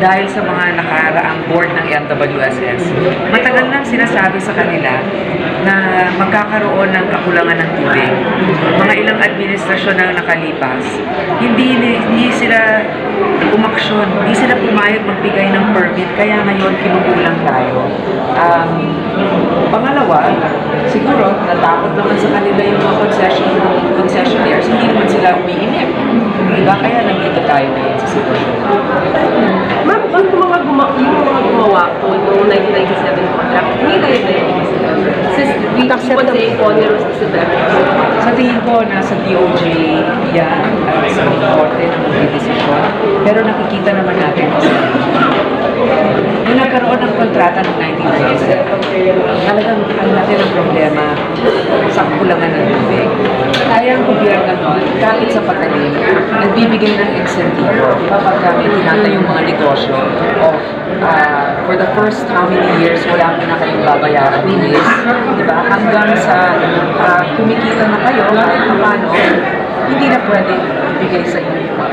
dahil sa mga nakaraang board ng MWSS. Matagal nang sinasabi sa kanila na magkakaroon ng kakulangan ng tubig. Mga ilang administrasyon na nakalipas, hindi sila umaksyon, hindi sila pumayag magbigay ng permit, kaya ngayon kinukulang tayo. Pangalawa, siguro natakot naman sa kanila yung mga concessionaires, hindi naman sila umiinip. Diba? Kaya nandito tayo ngayon sa sitwasyon. Ma'am, yung mga gumawa po noong 1997 contract, hindi kayo na yung since we would say onerous is the better. Sa tingin ko, nasa DOJ yan at sa korte na magdidesisyon. Pero nakikita naman natin kasi nung nagkaroon ng kontrata ng 1997, talagang ang natin ang problema sa kakulangan ng tubig. Kaya ang gobyerno noon, kahit sa patalim, nagbibigay ng insentibo kapag may tinatayong mga negosyo of for the first how many years wala mo na kayong babayaran bilis, di ba? Hanggang sa kumikita na kayo kahit paano, hindi na pwede ibigay sa inyo yung mga